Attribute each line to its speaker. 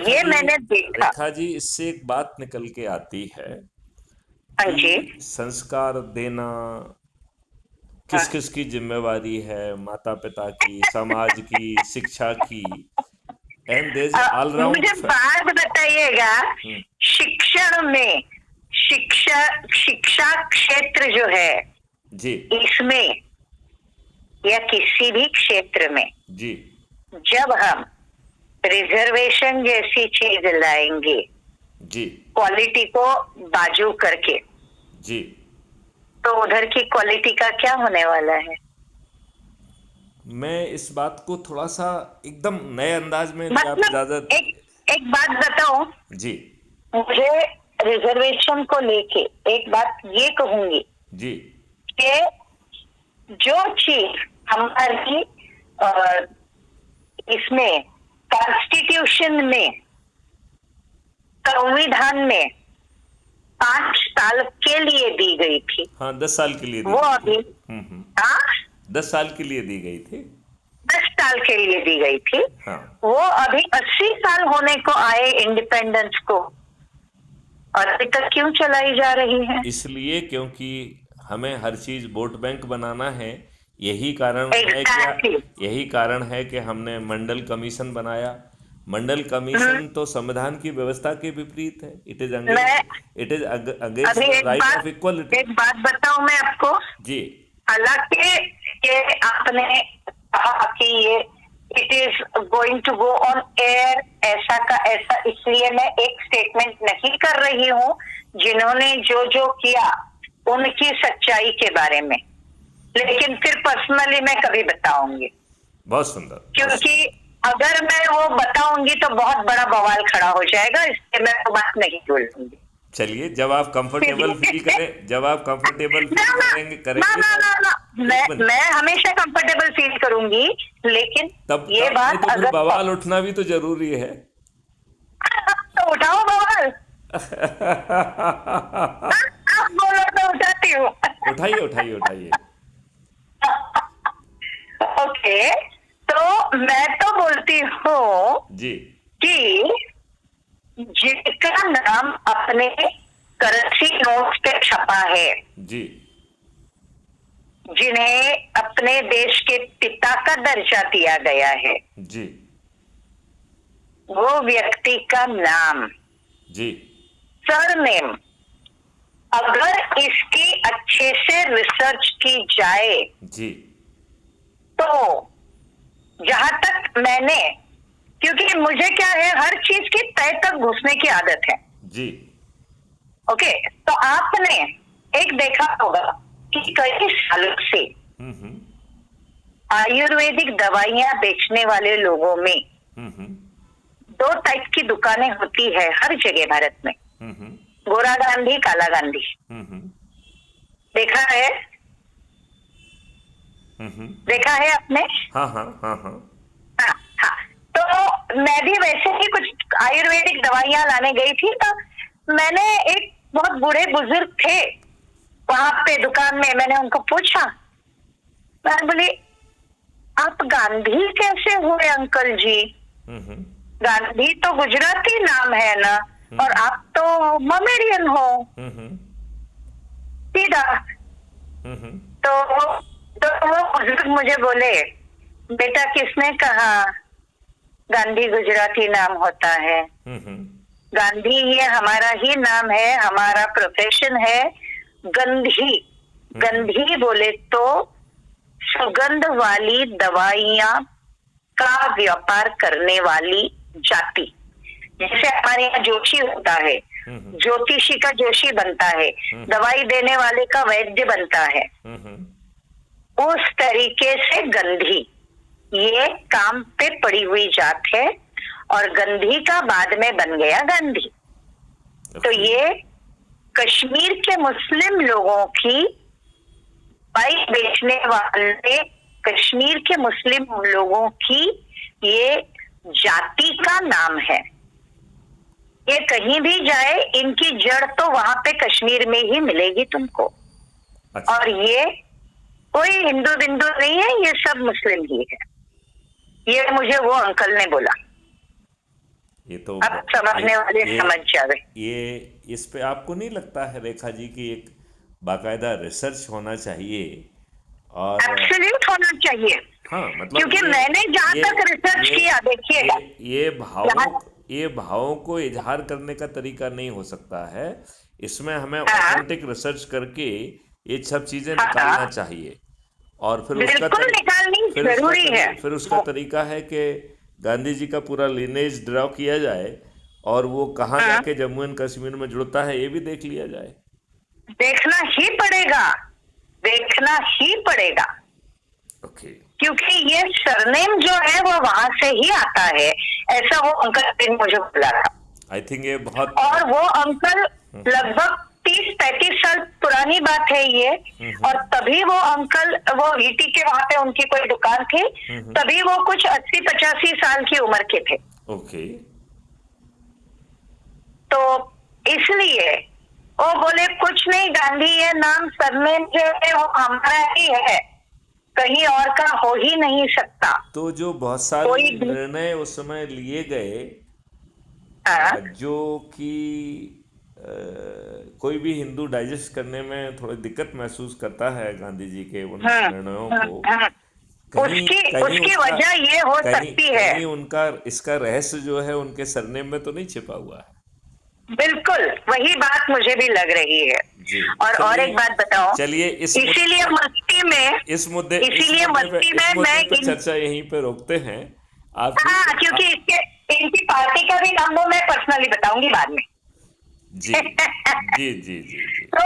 Speaker 1: ये
Speaker 2: जी,
Speaker 1: मैंने देखा।
Speaker 2: रेखा जी, इससे एक बात निकल के आती है
Speaker 1: हाँ जी।
Speaker 2: कि संस्कार देना किस
Speaker 1: हाँ।
Speaker 2: किस की जिम्मेवारी है, माता पिता की, समाज की, शिक्षा की, and there is all round.
Speaker 1: मुझे बात बताइएगा, शिक्षण में, शिक्षा शिक्षा क्षेत्र जो है
Speaker 2: जी
Speaker 1: इसमें या किसी भी क्षेत्र में
Speaker 2: जी
Speaker 1: जब हम रिजर्वेशन जैसी चीज लाएंगे
Speaker 2: जी
Speaker 1: क्वालिटी को बाजू करके,
Speaker 2: जी,
Speaker 1: तो उधर की क्वालिटी का क्या होने वाला है?
Speaker 2: मैं इस बात को थोड़ा सा एकदम नए अंदाज में, यदि आप
Speaker 1: मतलब
Speaker 2: इजाजत।
Speaker 1: एक एक बात बताऊं,
Speaker 2: जी
Speaker 1: मुझे रिजर्वेशन को लेके एक बात ये कहूंगी
Speaker 2: जी
Speaker 1: कि जो चीज हमारी इसमें कॉन्स्टिट्यूशन में, संविधान में 5 साल के लिए दी गई थी,
Speaker 2: हाँ, 10 साल के लिए दी
Speaker 1: वो
Speaker 2: गई थी।
Speaker 1: अभी, हाँ,
Speaker 2: 10 साल के लिए दी गई थी।
Speaker 1: 10 साल के लिए दी गई थी,
Speaker 2: हाँ,
Speaker 1: वो अभी 80 साल होने को आए इंडिपेंडेंस को, और अभी तक क्यों चलाई जा रही है?
Speaker 2: इसलिए क्योंकि हमें हर चीज वोट बैंक बनाना है। यही कारण है कि
Speaker 1: एग्जैक्टली।
Speaker 2: यही कारण है कि हमने मंडल कमीशन बनाया। मंडल कमीशन तो संविधान की व्यवस्था के विपरीत है।
Speaker 1: मैं
Speaker 2: इट इज अगेंस्ट
Speaker 1: अभी
Speaker 2: द राइट ऑफ इक्वलिटी।
Speaker 1: एक बात बताऊं मैं आपको।
Speaker 2: जी
Speaker 1: हालांकि ये आपने कहा कि ये it is going to go on air, ऐसा का ऐसा, इसलिए मैं एक स्टेटमेंट नहीं कर रही हूँ। जिन्होंने जो जो किया उनकी सच्चाई के बारे में, लेकिन फिर पर्सनली मैं कभी बताऊंगी,
Speaker 2: बहुत सुंदर, बहुत
Speaker 1: क्योंकि
Speaker 2: सुंदर।
Speaker 1: अगर मैं वो बताऊंगी तो बहुत बड़ा बवाल खड़ा हो जाएगा, इसलिए मैं वो बात नहीं बोलूंगी।
Speaker 2: चलिए, जब आप कंफर्टेबल फील करें, जब आप कंफर्टेबल
Speaker 1: ना
Speaker 2: फील
Speaker 1: ना
Speaker 2: करेंगे
Speaker 1: ना
Speaker 2: तो
Speaker 1: ना ना,
Speaker 2: एक मिनट।
Speaker 1: मैं हमेशा कंफर्टेबल फील करूंगी, लेकिन
Speaker 2: तब
Speaker 1: ये
Speaker 2: तब नहीं
Speaker 1: बात
Speaker 2: तो फिर
Speaker 1: अगर
Speaker 2: बवाल उठना भी तो जरूरी है।
Speaker 1: तो उठाओ बवाल। आप बोलो तो उठाती हूँ।
Speaker 2: उठाइए उठाइए उठाइए।
Speaker 1: ओके, तो मैं तो बोलती हूँ
Speaker 2: जी
Speaker 1: कि जिनका नाम अपने करेंसी नोट पे छपा है,
Speaker 2: जी
Speaker 1: जिन्हें अपने देश के पिता का दर्जा दिया गया है,
Speaker 2: जी
Speaker 1: वो व्यक्ति का नाम,
Speaker 2: जी
Speaker 1: सरनेम, अगर इसकी अच्छे से रिसर्च की जाए
Speaker 2: जी
Speaker 1: तो, जहां तक मैंने, क्योंकि मुझे क्या है, हर चीज की तह तक घुसने की आदत है।
Speaker 2: जी
Speaker 1: ओके, तो आपने एक देखा होगा कि कई सालों से
Speaker 2: हम्म
Speaker 1: आयुर्वेदिक दवाइयां बेचने वाले लोगों में
Speaker 2: हम्म
Speaker 1: 2 टाइप की दुकानें होती है हर जगह भारत में,
Speaker 2: हम्म
Speaker 1: गोरा गांधी, काला गांधी।
Speaker 2: हम्म
Speaker 1: देखा है? देखा है आपने?
Speaker 2: हाँ हाँ हाँ हाँ।
Speaker 1: हाँ हाँ। तो मैं भी वैसे ही कुछ आयुर्वेदिक दवाइयां लाने गई थी, तो मैंने एक बहुत बूढ़े बुजुर्ग थे वहां पे दुकान में, मैंने उनको पूछा, मैं बोली, आप गांधी कैसे हुए अंकल जी?
Speaker 2: हम्म
Speaker 1: गांधी तो गुजराती नाम है ना, और आप तो ममेरियन हो
Speaker 2: हम्म
Speaker 1: सीधा।
Speaker 2: हम्म
Speaker 1: तो वो बुजुर्ग मुझे बोले, बेटा किसने कहा गांधी गुजराती नाम होता है?
Speaker 2: हम्म
Speaker 1: गांधी ये हमारा ही नाम है, हमारा प्रोफेशन है गंधी। गंधी बोले तो सुगंध वाली दवाइयां का व्यापार करने वाली जाति। जैसे हमारे यहाँ जोशी होता है, ज्योतिषी का जोशी बनता है, दवाई देने वाले का वैद्य बनता है, उस तरीके से गंधी ये काम पे पड़ी हुई जात है, और गंधी का बाद में बन गया गांधी। तो ये कश्मीर के मुस्लिम लोगों की बाइक बेचने वाले, कश्मीर के मुस्लिम लोगों की ये जाति का नाम है। ये कहीं भी जाए, इनकी जड़ तो वहां पे कश्मीर में ही मिलेगी तुमको।
Speaker 2: अच्छा।
Speaker 1: और ये कोई हिंदू बिंदु नहीं है, ये सब मुस्लिम ही है। ये मुझे वो अंकल ने बोला।
Speaker 2: ये तो
Speaker 1: अब समझने वाले
Speaker 2: ये
Speaker 1: समझ जावे।
Speaker 2: ये इस पे आपको नहीं लगता है रेखा जी कि एक बाकायदा रिसर्च होना चाहिए? और
Speaker 1: एब्सोल्यूट होना चाहिए,
Speaker 2: हाँ, मतलब
Speaker 1: क्योंकि मैंने जहां
Speaker 2: ये
Speaker 1: तक रिसर्च
Speaker 2: ये
Speaker 1: किया, देखिएगा,
Speaker 2: ये भावों
Speaker 1: यहाँ,
Speaker 2: ये भावों को इजहार करने का तरीका नहीं हो सकता है। इसमें हमें
Speaker 1: हाँ,
Speaker 2: ऑथेंटिक रिसर्च करके ये सब चीजें
Speaker 1: हाँ,
Speaker 2: निकालना
Speaker 1: हाँ,
Speaker 2: चाहिए। और
Speaker 1: बिल्कुल निकालनी जरूरी है।
Speaker 2: फिर उसका तरीका है कि गांधी जी का पूरा लिनेज ड्रॉ किया जाए और वो कहाँ
Speaker 1: हाँ,
Speaker 2: जाके जम्मू एंड कश्मीर में जुड़ता है ये भी देख लिया जाए।
Speaker 1: देखना ही पड़ेगा, देखना ही पड़ेगा,
Speaker 2: ओके।
Speaker 1: क्योंकि ये सरनेम जो है वो वहां से ही आता है, ऐसा वो अंकल ने मुझे बोला था।
Speaker 2: आई थिंक ये बहुत
Speaker 1: और वो अंकल लगभग 30-35 साल पुरानी बात है ये। और तभी वो अंकल, वो वीटी के वहां पे उनकी कोई दुकान थी, तभी वो कुछ 80-85 साल की उम्र के थे।
Speaker 2: ओके।
Speaker 1: तो इसलिए वो बोले कुछ नहीं, गांधी ये नाम सरनेम जो है वो हमारा ही है, कहीं और का हो ही नहीं सकता।
Speaker 2: तो जो बहुत सारे
Speaker 1: कोई
Speaker 2: निर्णय उस समय लिए गए,
Speaker 1: हाँ,
Speaker 2: जो कि कोई भी हिंदू डाइजेस्ट करने में थोड़ी दिक्कत महसूस करता है गांधी जी के उन निर्णयों को, कहीं
Speaker 1: उसकी
Speaker 2: कहीं
Speaker 1: उसकी
Speaker 2: उसका
Speaker 1: वजह ये हो
Speaker 2: कहीं
Speaker 1: सकती है।
Speaker 2: कहीं उनका इसका रहस्य जो है उनके सरनेम में तो नहीं छिपा हुआ है?
Speaker 1: बिल्कुल वही बात मुझे भी लग रही है।
Speaker 2: जी।
Speaker 1: और एक बात बताओ,
Speaker 2: चलिए
Speaker 1: इसीलिए मस्ती में, इसीलिए मस्ती में मैं
Speaker 2: चर्चा यहीं पे रोकते हैं। आप
Speaker 1: हाँ, क्योंकि इनकी पार्टी का भी नाम वो मैं पर्सनली बताऊंगी बाद में।
Speaker 2: जी जी जी जी जी।
Speaker 1: तो